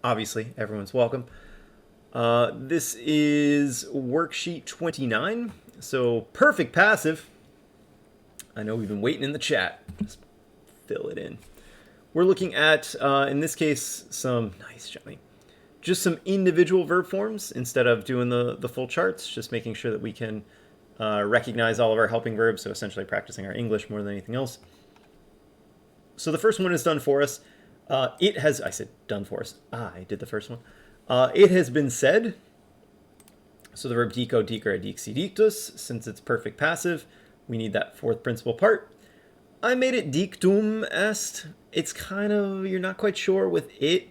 Obviously, everyone's welcome. This is worksheet 29. So perfect passive. I know we've been waiting in the chat. Just fill it in. We're looking at, in this case, some nice Johnny. Just some individual verb forms instead of doing the full charts. Just making sure that we can recognize all of our helping verbs. So essentially practicing our English more than anything else. So the first one is done for us. I said done for us. I did the first one. It has been said. So the verb dico, dicere, dixi, dictus, since it's perfect passive, we need that fourth principal part. I made it dictum est. It's kind of, you're not quite sure with it,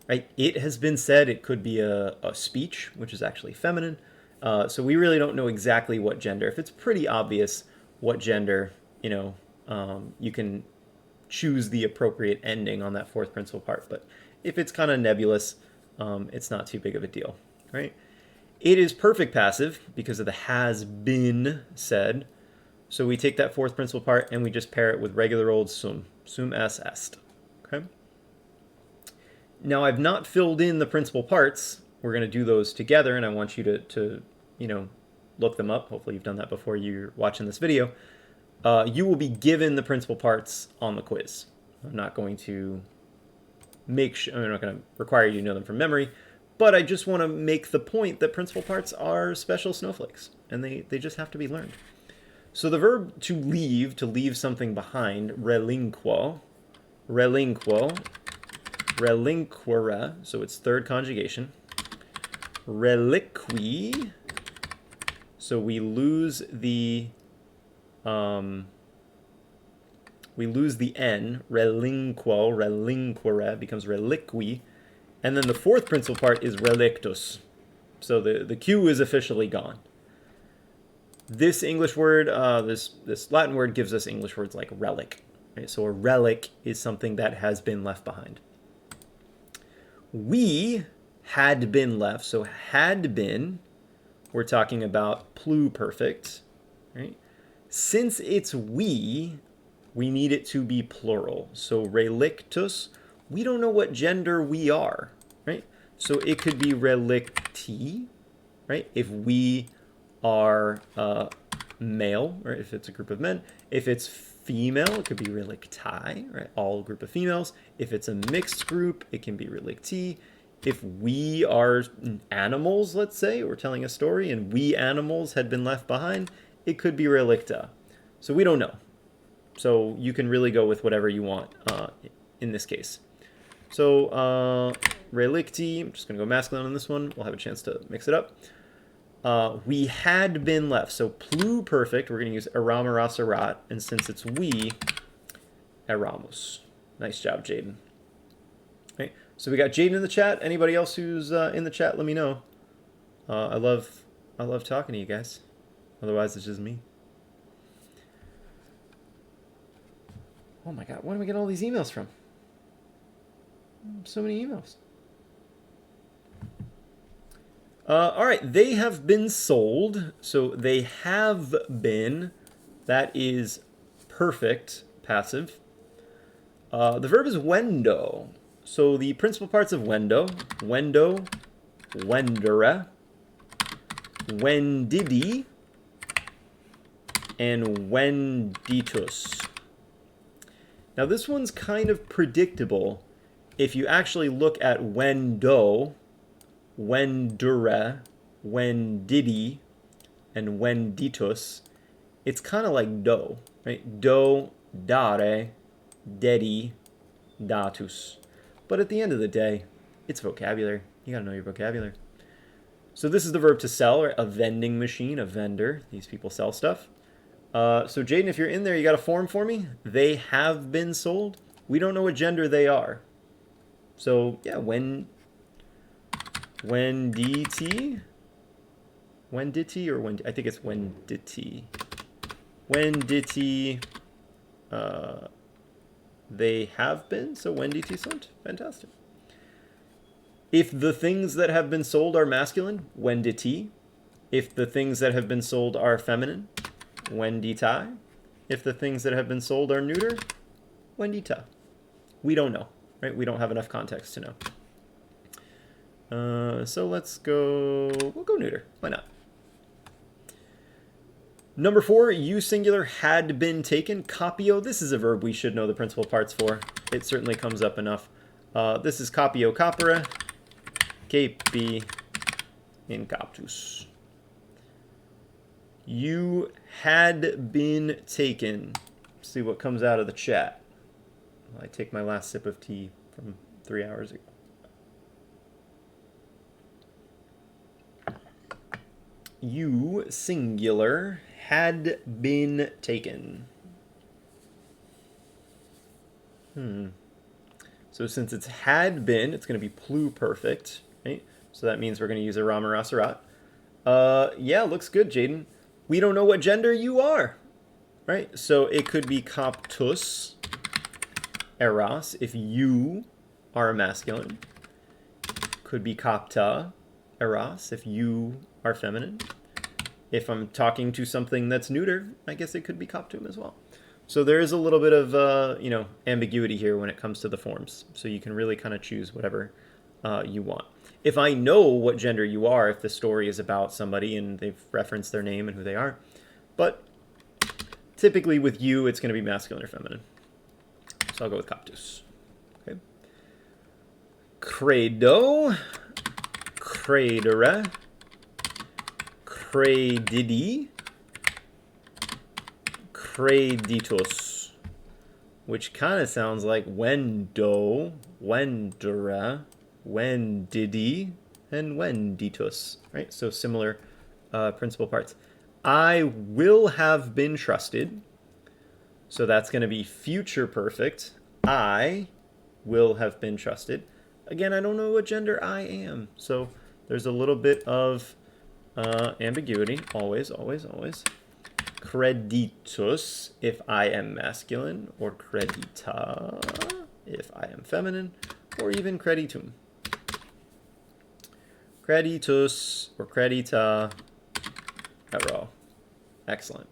right? It has been said. It could be a speech, which is actually feminine. So we really don't know exactly what gender. If it's pretty obvious what gender, you can choose the appropriate ending on that fourth principal part. But if it's kind of nebulous, it's not too big of a deal, right? It is perfect passive because of the has been said. So we take that fourth principal part and we just pair it with regular old sum es est, okay? Now I've not filled in the principal parts. We're going to do those together, and I want you to look them up. Hopefully you've done that before you're watching this video. You will be given the principal parts on the quiz. I'm not going to I'm not going to require you to know them from memory, but I just want to make the point that principal parts are special snowflakes, and they just have to be learned. So the verb to leave something behind, relinquo, relinquere, so it's third conjugation. Reliqui, so we lose the N, relinquo, relinquere becomes reliqui, and then the fourth principal part is relictus. So the Q is officially gone. This English word, this Latin word gives us English words like relic. Right? So a relic is something that has been left behind. We had been left, so had been, we're talking about pluperfect, right? Since it's we need it to be plural. So relictus, we don't know what gender we are, right? So it could be relicti, right? If we are male, or if it's a group of men. If it's female, it could be relicti, right? All group of females. If it's a mixed group, it can be relicti. If we are animals, let's say, we're telling a story, and we animals had been left behind, it could be relicta. So we don't know. So you can really go with whatever you want in this case. So relicti, I'm just going to go masculine on this one. We'll have a chance to mix it up. We had been left. So pluperfect, we're going to use eram, eras, erat. And since it's we, eramus. Nice job, Jaden. Okay, so we got Jaden in the chat. Anybody else who's in the chat, let me know. I love talking to you guys. Otherwise, it's just me. Oh my God, where do we get all these emails from? So many emails. All right, they have been sold. So they have been. That is perfect passive. The verb is wendo. So the principal parts of wendo, wendere, wendidi, and wenditus. Now this one's kind of predictable if you actually look at wendo, wendure, wendidi, and wenditus. It's kind of like do, right? Do, dare, dedi, datus. But at the end of the day, it's vocabulary. You gotta know your vocabulary. So this is the verb to sell, or a vending machine, a vendor. These people sell stuff. So Jaden, if you're in there, you got a form for me? They have been sold. We don't know what gender they are. So yeah, wenditi, or when I think it's wenditi. Wenditi, they have been, so wenditi sunt. Fantastic. If the things that have been sold are masculine, wenditi. If the things that have been sold are feminine, wenditai. If the things that have been sold are neuter, wendita. We don't know, right? We don't have enough context to know. So let's go, we'll go neuter. Why not? Number 4, you singular had been taken. Copio, this is a verb we should know the principal parts for. It certainly comes up enough. This is copio capere, capi in captus. You had been taken. Let's see what comes out of the chat. I take my last sip of tea from 3 hours ago. You singular had been taken. So since it's had been, it's going to be pluperfect, right? So that means we're going to use a Ramarasarat. Yeah, looks good, Jaden. We don't know what gender you are, right? So it could be coptus eros if you are masculine. Could be copta eros if you are feminine. If I'm talking to something that's neuter, I guess it could be coptum as well. So there is a little bit of ambiguity here when it comes to the forms. So you can really kind of choose whatever you want. If I know what gender you are, if the story is about somebody and they've referenced their name and who they are, but typically with you, it's going to be masculine or feminine. So I'll go with coptus. Okay. Credo, credere, credidi, creditus, which kind of sounds like wendo, wendera, wendidi, and wenditus, right? So similar principal parts. I will have been trusted. So that's going to be future perfect. I will have been trusted. Again, I don't know what gender I am. So there's a little bit of ambiguity. Always, always, always. Creditus if I am masculine, or credita if I am feminine, or even creditum. Creditus or credita. Ero. Excellent.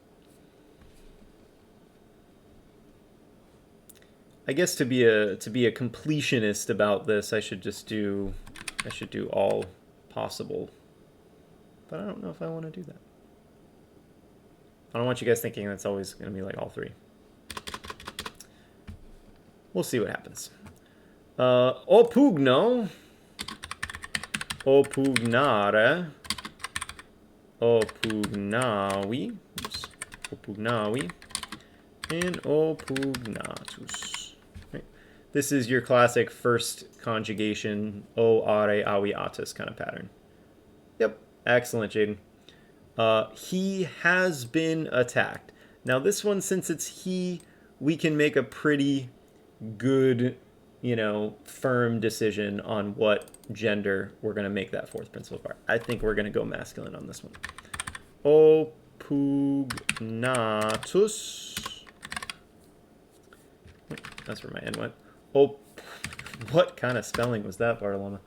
I guess to be a completionist about this, I should do all possible. But I don't know if I want to do that. I don't want you guys thinking that's always going to be like all 3. We'll see what happens. Opugno, opugnare, opugnavi, opugnavi, and opugnatus. Right. This is your classic first conjugation, o, are, avi, atus kind of pattern. Yep, excellent, Jaden. He has been attacked. Now this one, since it's he, we can make a pretty good, firm decision on what gender we're going to make that fourth principal part. I think we're going to go masculine on this one. Opugnatus. That's where my N went. What kind of spelling was that, Bartoloma?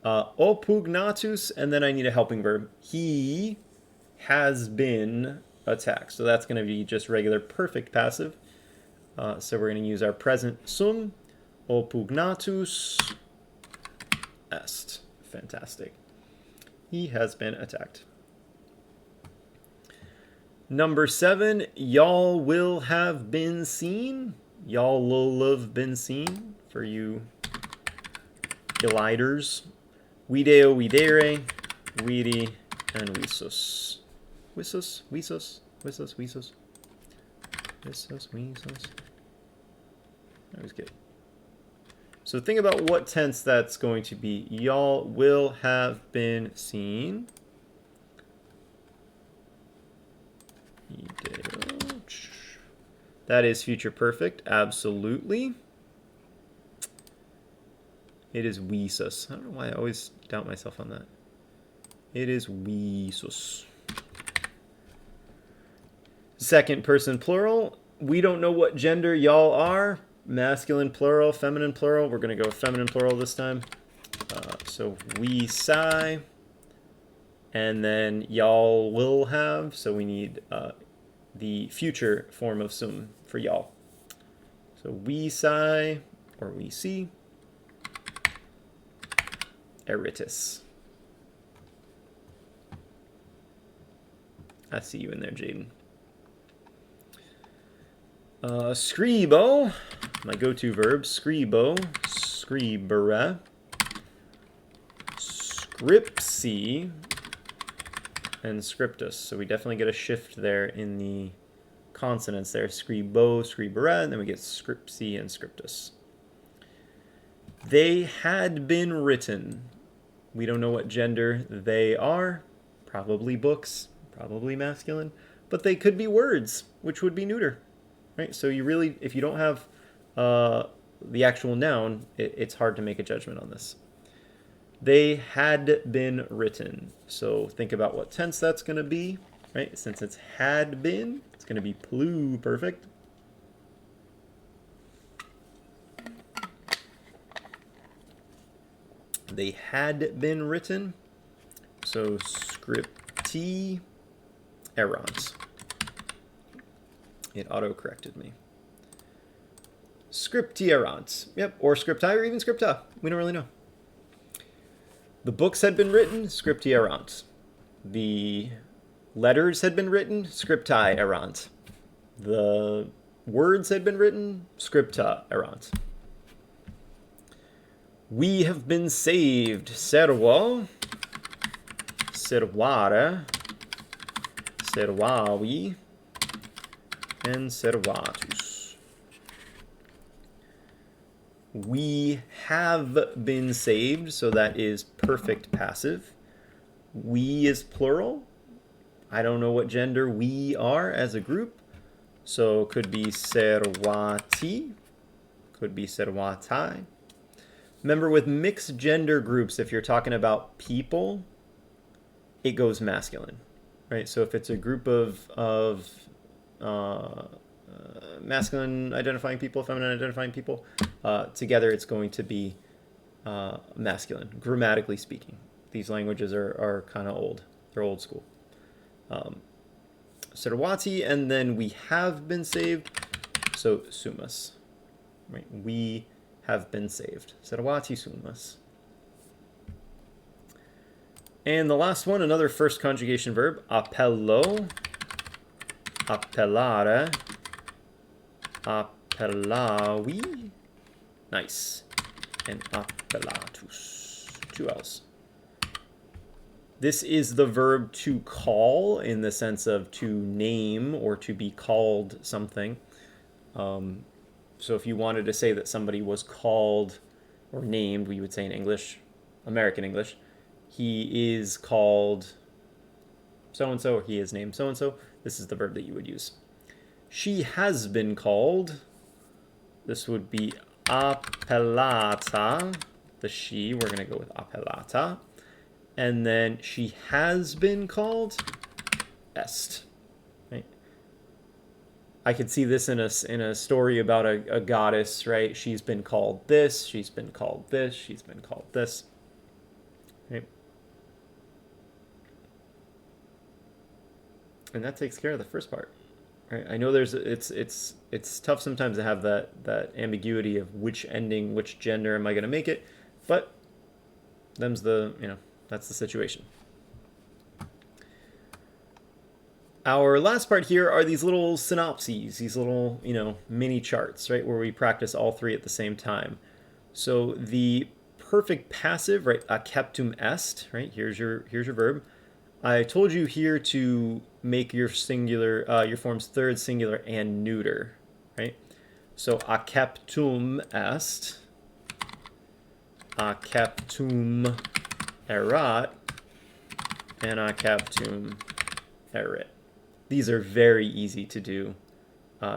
Opugnatus, and then I need a helping verb. He has been attacked. So that's going to be just regular perfect passive. So we're going to use our present sum. Opugnatus est. Fantastic. He has been attacked. Number 7, y'all will have been seen. Y'all will have been seen for you eliders. Video, videre, vidi, and visus. Visus, visus, visus, visus. Visus, visus. That was good. So think about what tense that's going to be. Y'all will have been seen. That is future perfect, absolutely. It is visus. I don't know why I always doubt myself on that. It is visus. Second person plural. We don't know what gender y'all are. Masculine plural, feminine plural. We're going to go feminine plural this time. So we sigh. And then y'all will have. So we need the future form of sum for y'all. So we sigh or we see. Eritis. I see you in there, Jaden. Scribo, my go-to verb. Scribo, scribere, scripsi, and scriptus. So we definitely get a shift there in the consonants there. Scribo, scribere, and then we get scripsi and scriptus. They had been written. We don't know what gender they are. Probably books, probably masculine, but they could be words, which would be neuter. Right? So you really, if you don't have the actual noun, it's hard to make a judgment on this. They had been written. So think about what tense that's going to be, right? Since it's had been, it's going to be pluperfect. They had been written. So scripti errant. It auto-corrected me. Scripti errant. Yep, or scripti or even scripta. We don't really know. The books had been written, scripti errant. The letters had been written, scripti errant. The words had been written, scripta errant. We have been saved. Servo, servare, servavi, and servatus. We have been saved, so that is perfect passive. We is plural. I don't know what gender we are as a group, so could be servati, could be servatai. Remember, with mixed gender groups, if you're talking about people, it goes masculine, right? So if it's a group of masculine identifying people, feminine identifying people, together it's going to be masculine, grammatically speaking. These languages are kind of old. They're old school. Servati, and then we have been saved, so sumus, right? We have been saved. Servati sumus. And the last one, another first conjugation verb, appello, appellare, appellavi, nice, and appellatus, two L's. This is the verb to call in the sense of to name or to be called something. So if you wanted to say that somebody was called or named, we would say in English, American English, he is called so-and-so, or he is named so-and-so. This is the verb that you would use. She has been called. This would be appellata. The she, we're going to go with appellata. And then she has been called est. Right? I could see this in a story about a goddess, right? She's been called this, she's been called this, she's been called this. Right? And that takes care of the first part. Right? I know it's tough sometimes to have that ambiguity of which ending, which gender am I going to make it, but that's the situation. Our last part here are these little synopses, these little, mini charts, right, where we practice all three at the same time. So the perfect passive, right, acceptum est, right, here's your verb. I told you here to make your singular, your forms third, singular, and neuter, right? So acceptum est, acceptum erat, and acceptum erit. These are very easy to do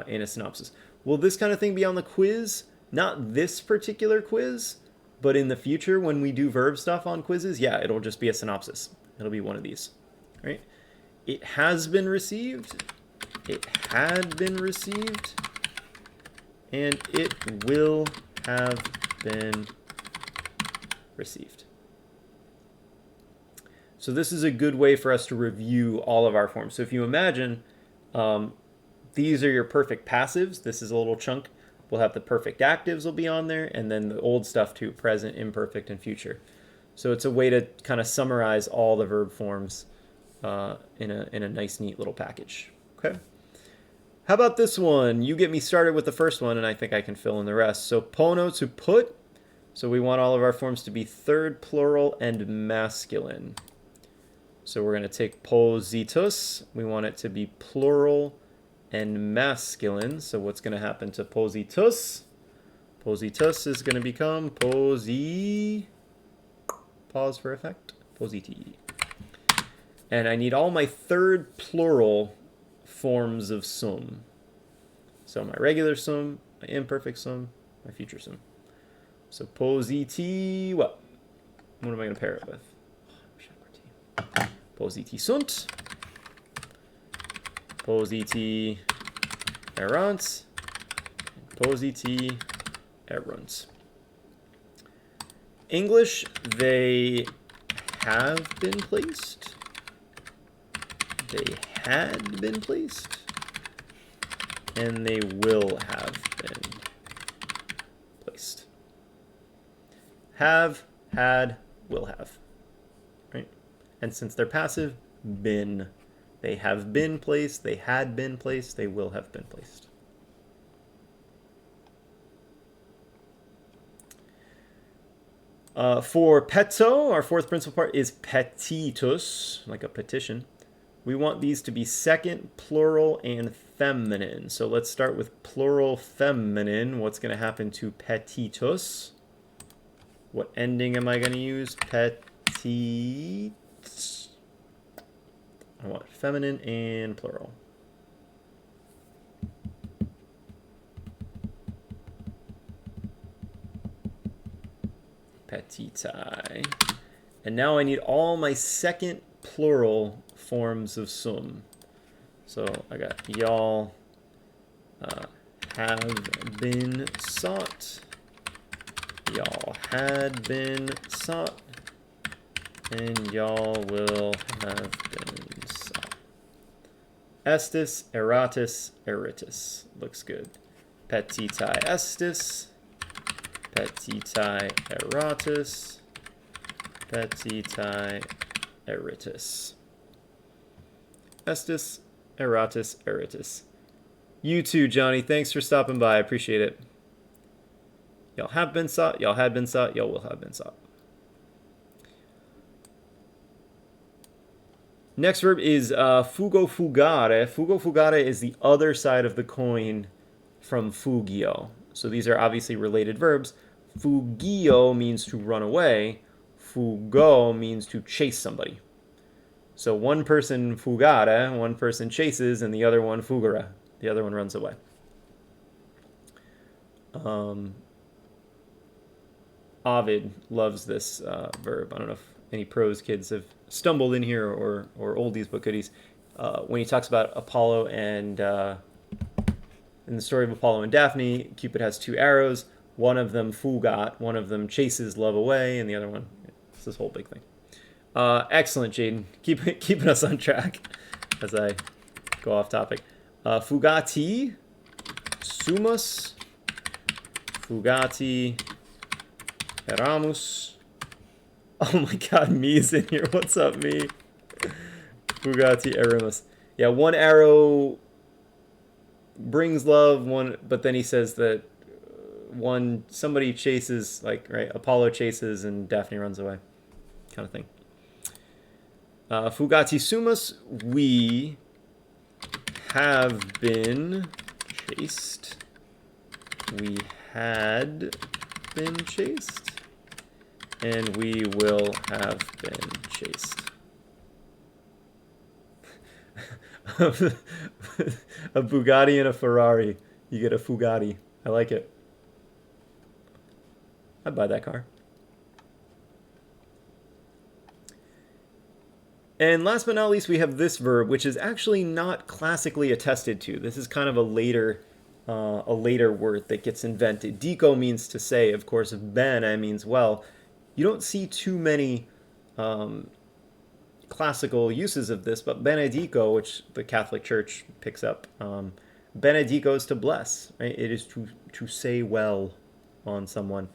in a synopsis. Will this kind of thing be on the quiz? Not this particular quiz, but in the future when we do verb stuff on quizzes, yeah, it'll just be a synopsis. It'll be one of these, right? It has been received, it had been received, and it will have been received. So this is a good way for us to review all of our forms. So if you imagine, these are your perfect passives. This is a little chunk. We'll have the perfect actives will be on there, and then the old stuff too, present, imperfect, and future. So it's a way to kind of summarize all the verb forms in a nice, neat little package. Okay. How about this one? You get me started with the first one, and I think I can fill in the rest. So pono, to put. So we want all of our forms to be third plural and masculine. So we're going to take positus. We want it to be plural and masculine. So what's going to happen to positus? Positus is going to become pause for effect, positi. And I need all my third plural forms of sum. So my regular sum, my imperfect sum, my future sum. So positi, what am I going to pair it with? Positi sunt, positi erant, positi erunt. English, they have been placed. They had been placed. And they will have been placed. Have, had, will have. Right? And since they're passive, been. They have been placed, they had been placed, they will have been placed. For petto, our fourth principal part is petitus, like a petition. We want these to be second, plural, and feminine. So let's start with plural feminine. What's going to happen to petitus? What ending am I going to use? Petit. I want feminine and plural. Petiti. And now I need all my second plural forms of sum. So I got y'all have been sought. Y'all had been sought. And y'all will have been sought. Estis, eratis, eritis. Looks good. Petiti estis. Petiti eratis. Petiti eritis. Estis, eratis, eritis. You too, Johnny. Thanks for stopping by. I appreciate it. Y'all have been sought. Y'all had been sought. Y'all will have been sought. Next verb is fugo fugare. Fugo fugare is the other side of the coin from fugio. So these are obviously related verbs. Fugio means to run away. Fugo means to chase somebody. So one person fugare, one person chases, and the other one fugara. The other one runs away. Ovid loves this verb. I don't know if any prose kids have stumbled in here or oldies but goodies. When he talks about Apollo and in the story of Apollo and Daphne, Cupid has two arrows. One of them fugat, one of them chases love away, and the other one, it's this whole big thing. Excellent, Jaden. Keeping us on track as I go off topic. Fugati, sumus, fugati, eramus. Oh my god, me's in here. What's up, me? Fugati eramus. Yeah, one arrow brings love, but then he says that somebody chases, like, right, Apollo chases and Daphne runs away, kind of thing. Fugati sumus, we have been chased. We had been chased. And we will have been chased. A Bugatti and a Ferrari. You get a Fugatti. I like it. I'd buy that car. And last but not least, we have this verb, which is actually not classically attested to. This is kind of a later word that gets invented. Dico means to say, of course. Bene means well. You don't see too many classical uses of this, but benedico, which the Catholic Church picks up, benedico is to bless. Right? It is to say well on someone.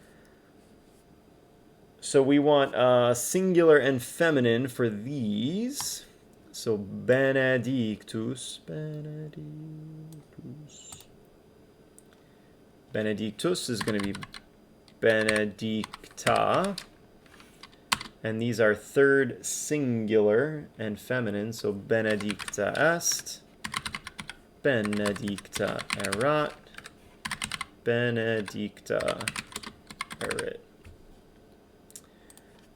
So we want singular and feminine for these. So benedictus, benedictus. Benedictus is going to be benedicta. And these are third singular and feminine. So benedicta est, benedicta erat, benedicta erit.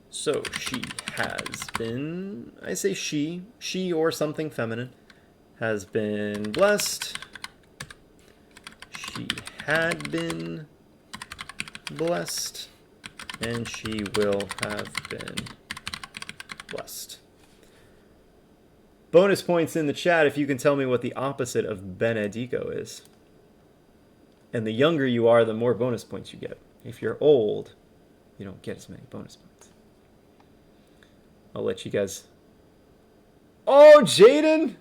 So she has been, I say she or something feminine, has been blessed. She had been blessed, and she will have been blessed. Bonus points in the chat if you can tell me what the opposite of benedico is. And the younger you are, the more bonus points you get. If you're old, you don't get as many bonus points. I'll let you guys. Oh, Jaden!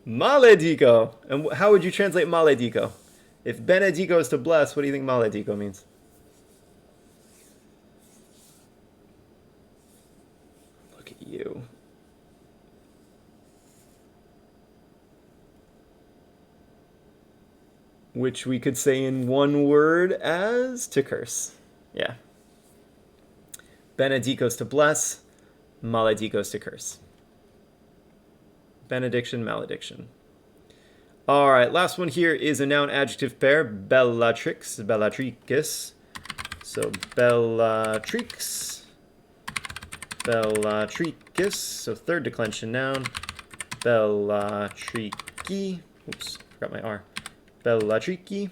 Maledico. And how would you translate maledico? If benedico is to bless, what do you think maledico means? Look at you. Which we could say in one word as to curse. Yeah. Benedicos to bless. Maledicos to curse. Benediction, malediction. All right, last one here is a noun adjective pair, bellatrix, bellatrix. So bellatrix, bellatrix. So third declension noun, bellatriki. Oops, forgot my R. Bellatriki.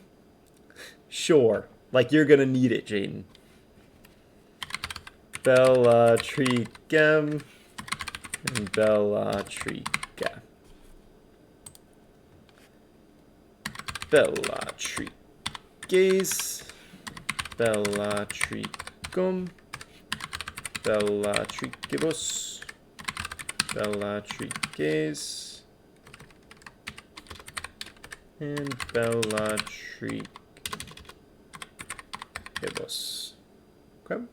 Sure, like you're gonna need it, Jaden. Bellatricem and bellatrica. Bellatrices, bellatricum, bellatricibus, bellatrices, and bellatricibus. Okay.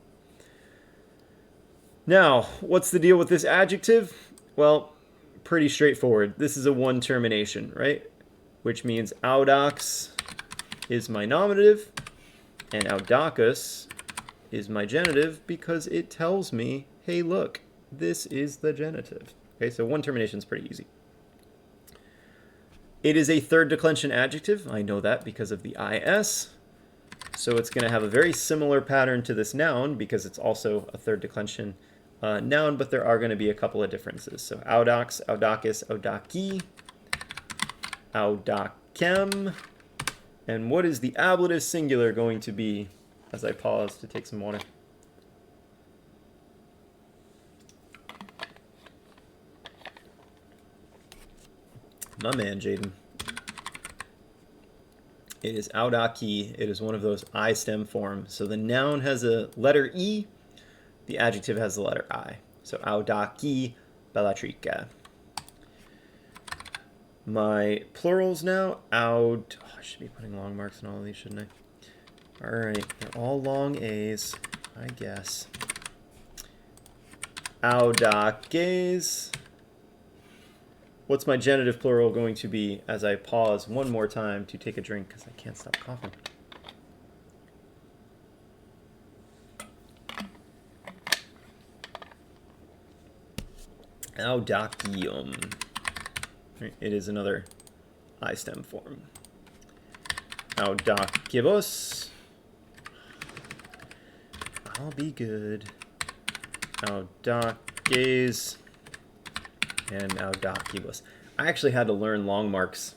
Now, what's the deal with this adjective? Well, pretty straightforward. This is a one termination, right? Which means audax is my nominative and audacus is my genitive because it tells me, hey, look, this is the genitive. Okay, so one termination is pretty easy. It is a third declension adjective. I know that because of the is. So it's going to have a very similar pattern to this noun because it's also a third declension noun, but there are going to be a couple of differences. So audax, audacus, audaki, audacem. And what is the ablative singular going to be as I pause to take some water? My man, Jaden. It is audaki. It is one of those I stem forms. So the noun has a letter E. The adjective has the letter I. So audaki bellatrica. My plurals now. I should be putting long marks in all of these, shouldn't I? All right. They're all long A's, I guess. Audaces. What's my genitive plural going to be as I pause one more time to take a drink because I can't stop coughing? Audacium. It is another I stem form. Audacibus. I'll be good. Audaces. And audacibus. I actually had to learn long marks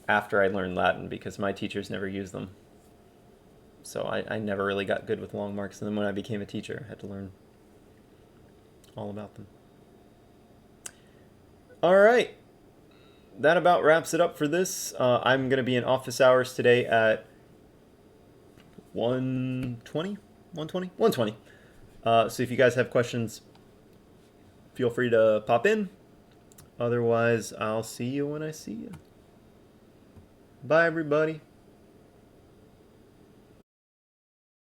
after I learned Latin because my teachers never used them. So I never really got good with long marks. And then when I became a teacher, I had to learn all about them. All right. That about wraps it up for this. I'm going to be in office hours today at 1:20? 1:20? 1:20. So if you guys have questions, feel free to pop in. Otherwise, I'll see you when I see you. Bye, everybody.